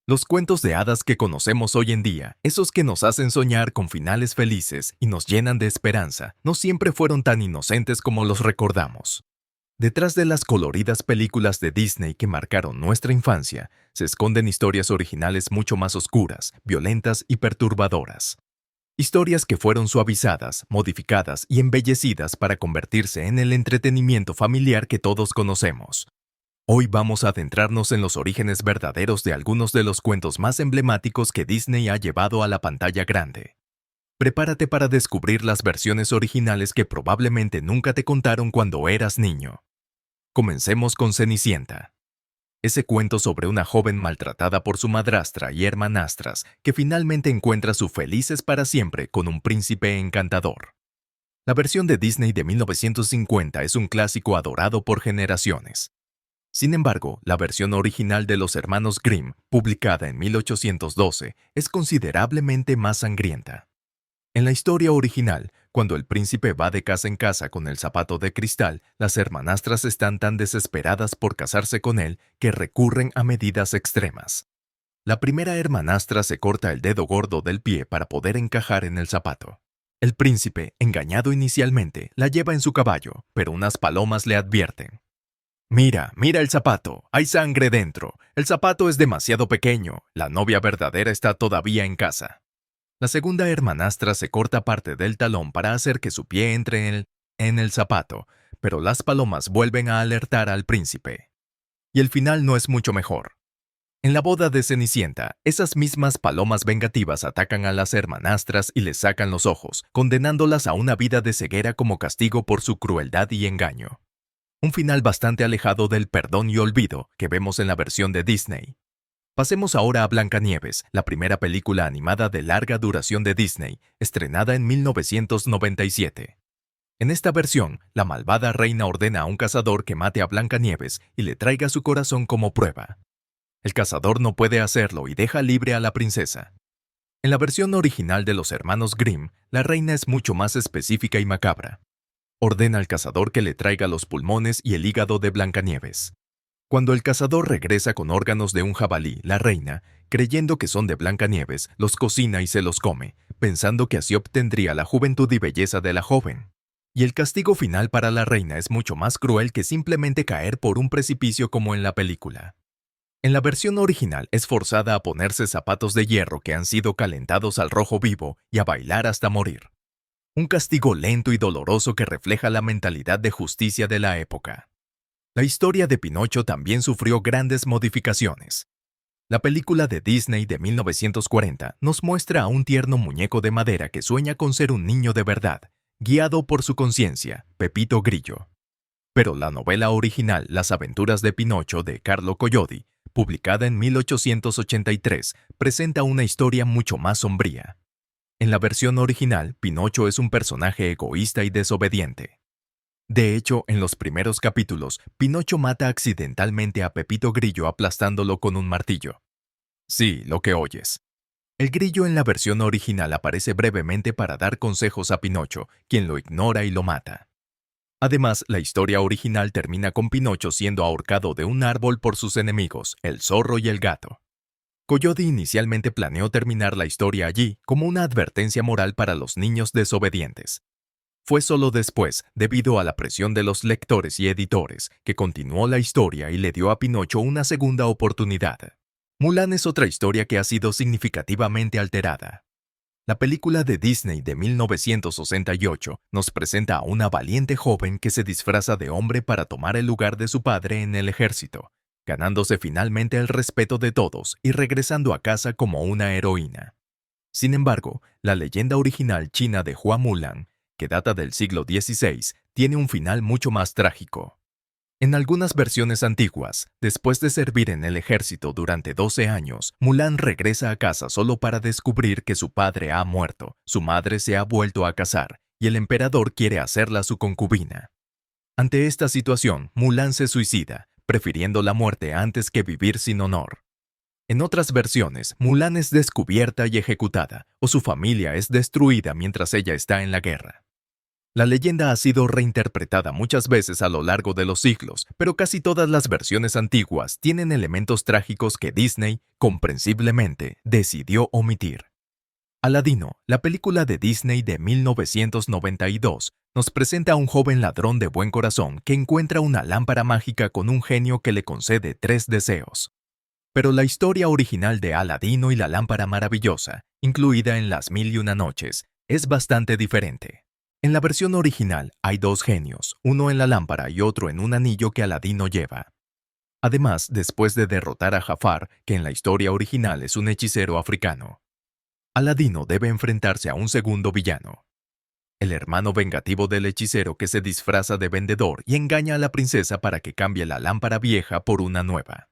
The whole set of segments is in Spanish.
Los cuentos de hadas que conocemos hoy en día, esos que nos hacen soñar con finales felices y nos llenan de esperanza, no siempre fueron tan inocentes como los recordamos. Detrás de las coloridas películas de Disney que marcaron nuestra infancia, se esconden historias originales mucho más oscuras, violentas y perturbadoras. Historias que fueron suavizadas, modificadas y embellecidas para convertirse en el entretenimiento familiar que todos conocemos. Hoy vamos a adentrarnos en los orígenes verdaderos de algunos de los cuentos más emblemáticos que Disney ha llevado a la pantalla grande. Prepárate para descubrir las versiones originales que probablemente nunca te contaron cuando eras niño. Comencemos con Cenicienta. Ese cuento sobre una joven maltratada por su madrastra y hermanastras que finalmente encuentra su felices para siempre con un príncipe encantador. La versión de Disney de 1950 es un clásico adorado por generaciones. Sin embargo, la versión original de los hermanos Grimm, publicada en 1812, es considerablemente más sangrienta. En la historia original, cuando el príncipe va de casa en casa con el zapato de cristal, las hermanastras están tan desesperadas por casarse con él que recurren a medidas extremas. La primera hermanastra se corta el dedo gordo del pie para poder encajar en el zapato. El príncipe, engañado inicialmente, la lleva en su caballo, pero unas palomas le advierten. Mira, mira el zapato, hay sangre dentro, el zapato es demasiado pequeño, la novia verdadera está todavía en casa. La segunda hermanastra se corta parte del talón para hacer que su pie entre en el zapato, pero las palomas vuelven a alertar al príncipe. Y el final no es mucho mejor. En la boda de Cenicienta, esas mismas palomas vengativas atacan a las hermanastras y les sacan los ojos, condenándolas a una vida de ceguera como castigo por su crueldad y engaño. Un final bastante alejado del perdón y olvido que vemos en la versión de Disney. Pasemos ahora a Blancanieves, la primera película animada de larga duración de Disney, estrenada en 1997. En esta versión, la malvada reina ordena a un cazador que mate a Blancanieves y le traiga su corazón como prueba. El cazador no puede hacerlo y deja libre a la princesa. En la versión original de los hermanos Grimm, la reina es mucho más específica y macabra. Ordena al cazador que le traiga los pulmones y el hígado de Blancanieves. Cuando el cazador regresa con órganos de un jabalí, la reina, creyendo que son de Blancanieves, los cocina y se los come, pensando que así obtendría la juventud y belleza de la joven. Y el castigo final para la reina es mucho más cruel que simplemente caer por un precipicio como en la película. En la versión original es forzada a ponerse zapatos de hierro que han sido calentados al rojo vivo y a bailar hasta morir. Un castigo lento y doloroso que refleja la mentalidad de justicia de la época. La historia de Pinocho también sufrió grandes modificaciones. La película de Disney de 1940 nos muestra a un tierno muñeco de madera que sueña con ser un niño de verdad, guiado por su conciencia, Pepito Grillo. Pero la novela original Las aventuras de Pinocho de Carlo Collodi, publicada en 1883, presenta una historia mucho más sombría. En la versión original, Pinocho es un personaje egoísta y desobediente. De hecho, en los primeros capítulos, Pinocho mata accidentalmente a Pepito Grillo aplastándolo con un martillo. Sí, lo que oyes. El grillo en la versión original aparece brevemente para dar consejos a Pinocho, quien lo ignora y lo mata. Además, la historia original termina con Pinocho siendo ahorcado de un árbol por sus enemigos, el zorro y el gato. Collodi inicialmente planeó terminar la historia allí como una advertencia moral para los niños desobedientes. Fue solo después, debido a la presión de los lectores y editores, que continuó la historia y le dio a Pinocho una segunda oportunidad. Mulan es otra historia que ha sido significativamente alterada. La película de Disney de 1968 nos presenta a una valiente joven que se disfraza de hombre para tomar el lugar de su padre en el ejército, ganándose finalmente el respeto de todos y regresando a casa como una heroína. Sin embargo, la leyenda original china de Hua Mulan, que data del siglo XVI, tiene un final mucho más trágico. En algunas versiones antiguas, después de servir en el ejército durante 12 años, Mulan regresa a casa solo para descubrir que su padre ha muerto, su madre se ha vuelto a casar y el emperador quiere hacerla su concubina. Ante esta situación, Mulan se suicida, prefiriendo la muerte antes que vivir sin honor. En otras versiones, Mulan es descubierta y ejecutada, o su familia es destruida mientras ella está en la guerra. La leyenda ha sido reinterpretada muchas veces a lo largo de los siglos, pero casi todas las versiones antiguas tienen elementos trágicos que Disney, comprensiblemente, decidió omitir. Aladino, la película de Disney de 1992, nos presenta a un joven ladrón de buen corazón que encuentra una lámpara mágica con un genio que le concede 3 deseos. Pero la historia original de Aladino y la lámpara maravillosa, incluida en Las Mil y Una Noches, es bastante diferente. En la versión original hay 2 genios, uno en la lámpara y otro en un anillo que Aladino lleva. Además, después de derrotar a Jafar, que en la historia original es un hechicero africano, Aladino debe enfrentarse a un segundo villano, el hermano vengativo del hechicero que se disfraza de vendedor y engaña a la princesa para que cambie la lámpara vieja por una nueva.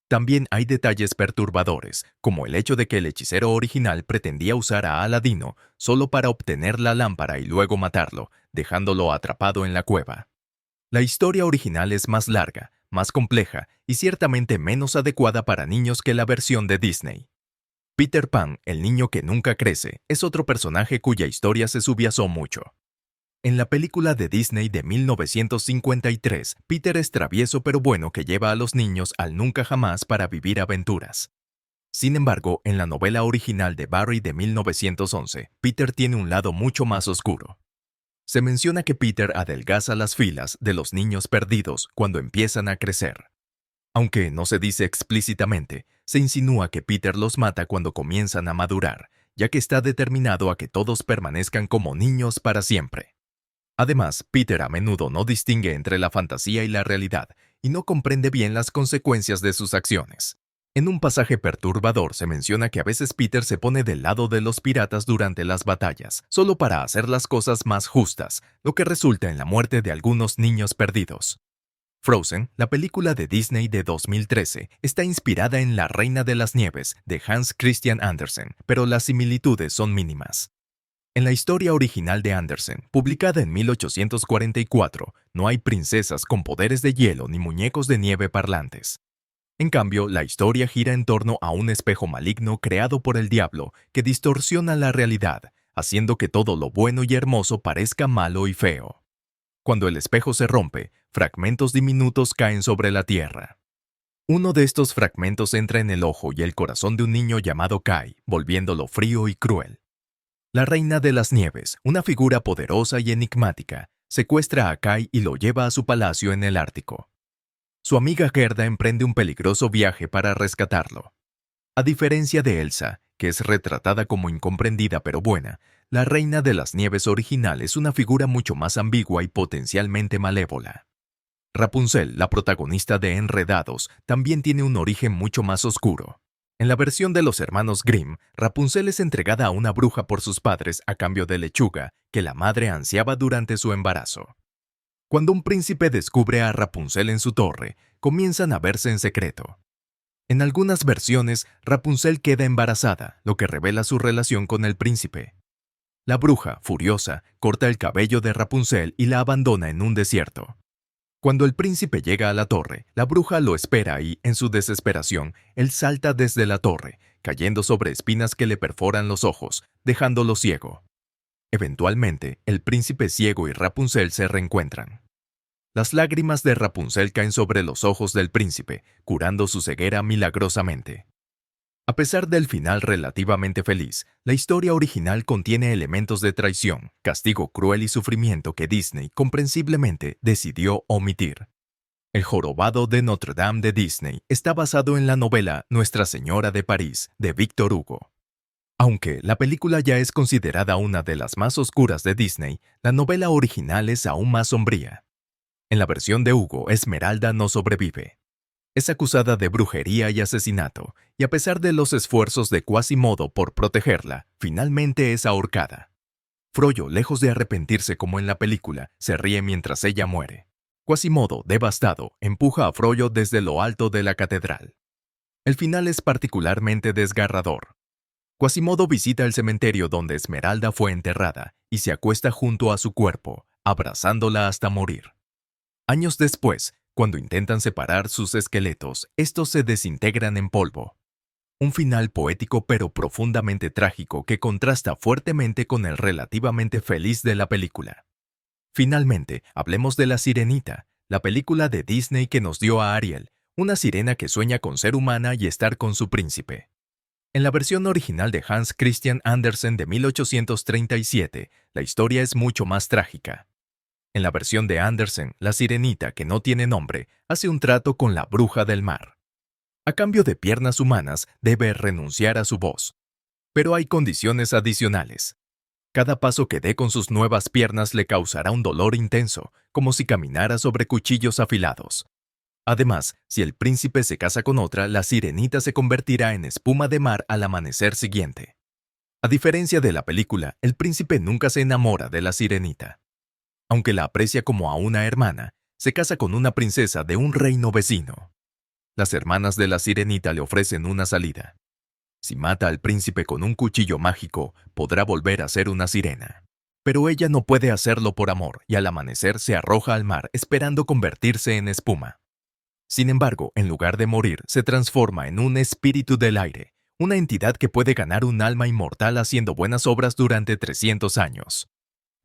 También hay detalles perturbadores, como el hecho de que el hechicero original pretendía usar a Aladino solo para obtener la lámpara y luego matarlo, dejándolo atrapado en la cueva. La historia original es más larga, más compleja y ciertamente menos adecuada para niños que la versión de Disney. Peter Pan, el niño que nunca crece, es otro personaje cuya historia se subiasó mucho. En la película de Disney de 1953, Peter es travieso pero bueno que lleva a los niños al nunca jamás para vivir aventuras. Sin embargo, en la novela original de Barry de 1911, Peter tiene un lado mucho más oscuro. Se menciona que Peter adelgaza las filas de los niños perdidos cuando empiezan a crecer. Aunque no se dice explícitamente, se insinúa que Peter los mata cuando comienzan a madurar, ya que está determinado a que todos permanezcan como niños para siempre. Además, Peter a menudo no distingue entre la fantasía y la realidad y no comprende bien las consecuencias de sus acciones. En un pasaje perturbador se menciona que a veces Peter se pone del lado de los piratas durante las batallas, solo para hacer las cosas más justas, lo que resulta en la muerte de algunos niños perdidos. Frozen, la película de Disney de 2013, está inspirada en La Reina de las Nieves de Hans Christian Andersen, pero las similitudes son mínimas. En la historia original de Andersen, publicada en 1844, no hay princesas con poderes de hielo ni muñecos de nieve parlantes. En cambio, la historia gira en torno a un espejo maligno creado por el diablo que distorsiona la realidad, haciendo que todo lo bueno y hermoso parezca malo y feo. Cuando el espejo se rompe, fragmentos diminutos caen sobre la tierra. Uno de estos fragmentos entra en el ojo y el corazón de un niño llamado Kai, volviéndolo frío y cruel. La Reina de las Nieves, una figura poderosa y enigmática, secuestra a Kai y lo lleva a su palacio en el Ártico. Su amiga Gerda emprende un peligroso viaje para rescatarlo. A diferencia de Elsa, que es retratada como incomprendida pero buena, la Reina de las Nieves original es una figura mucho más ambigua y potencialmente malévola. Rapunzel, la protagonista de Enredados, también tiene un origen mucho más oscuro. En la versión de los hermanos Grimm, Rapunzel es entregada a una bruja por sus padres a cambio de lechuga que la madre ansiaba durante su embarazo. Cuando un príncipe descubre a Rapunzel en su torre, comienzan a verse en secreto. En algunas versiones, Rapunzel queda embarazada, lo que revela su relación con el príncipe. La bruja, furiosa, corta el cabello de Rapunzel y la abandona en un desierto. Cuando el príncipe llega a la torre, la bruja lo espera y, en su desesperación, él salta desde la torre, cayendo sobre espinas que le perforan los ojos, dejándolo ciego. Eventualmente, el príncipe ciego y Rapunzel se reencuentran. Las lágrimas de Rapunzel caen sobre los ojos del príncipe, curando su ceguera milagrosamente. A pesar del final relativamente feliz, la historia original contiene elementos de traición, castigo cruel y sufrimiento que Disney comprensiblemente decidió omitir. El jorobado de Notre Dame de Disney está basado en la novela Nuestra Señora de París de Victor Hugo. Aunque la película ya es considerada una de las más oscuras de Disney, la novela original es aún más sombría. En la versión de Hugo, Esmeralda no sobrevive. Es acusada de brujería y asesinato, y a pesar de los esfuerzos de Quasimodo por protegerla, finalmente es ahorcada. Frollo, lejos de arrepentirse como en la película, se ríe mientras ella muere. Quasimodo, devastado, empuja a Frollo desde lo alto de la catedral. El final es particularmente desgarrador. Quasimodo visita el cementerio donde Esmeralda fue enterrada y se acuesta junto a su cuerpo, abrazándola hasta morir. Años después, cuando intentan separar sus esqueletos, estos se desintegran en polvo. Un final poético pero profundamente trágico que contrasta fuertemente con el relativamente feliz de la película. Finalmente, hablemos de La Sirenita, la película de Disney que nos dio a Ariel, una sirena que sueña con ser humana y estar con su príncipe. En la versión original de Hans Christian Andersen de 1837, la historia es mucho más trágica. En la versión de Andersen, la sirenita, que no tiene nombre, hace un trato con la bruja del mar. A cambio de piernas humanas, debe renunciar a su voz. Pero hay condiciones adicionales. Cada paso que dé con sus nuevas piernas le causará un dolor intenso, como si caminara sobre cuchillos afilados. Además, si el príncipe se casa con otra, la sirenita se convertirá en espuma de mar al amanecer siguiente. A diferencia de la película, el príncipe nunca se enamora de la sirenita. Aunque la aprecia como a una hermana, se casa con una princesa de un reino vecino. Las hermanas de la sirenita le ofrecen una salida. Si mata al príncipe con un cuchillo mágico, podrá volver a ser una sirena. Pero ella no puede hacerlo por amor y al amanecer se arroja al mar esperando convertirse en espuma. Sin embargo, en lugar de morir, se transforma en un espíritu del aire, una entidad que puede ganar un alma inmortal haciendo buenas obras durante 300 años.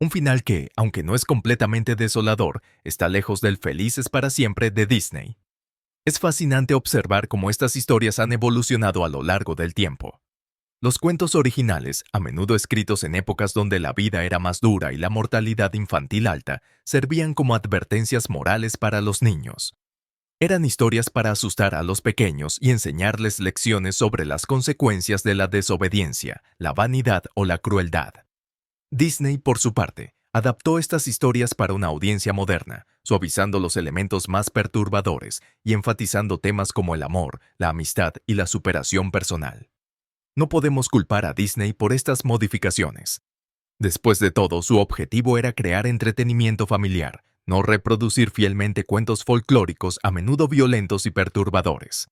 Un final que, aunque no es completamente desolador, está lejos del felices para siempre de Disney. Es fascinante observar cómo estas historias han evolucionado a lo largo del tiempo. Los cuentos originales, a menudo escritos en épocas donde la vida era más dura y la mortalidad infantil alta, servían como advertencias morales para los niños. Eran historias para asustar a los pequeños y enseñarles lecciones sobre las consecuencias de la desobediencia, la vanidad o la crueldad. Disney, por su parte, adaptó estas historias para una audiencia moderna, suavizando los elementos más perturbadores y enfatizando temas como el amor, la amistad y la superación personal. No podemos culpar a Disney por estas modificaciones. Después de todo, su objetivo era crear entretenimiento familiar, no reproducir fielmente cuentos folclóricos a menudo violentos y perturbadores.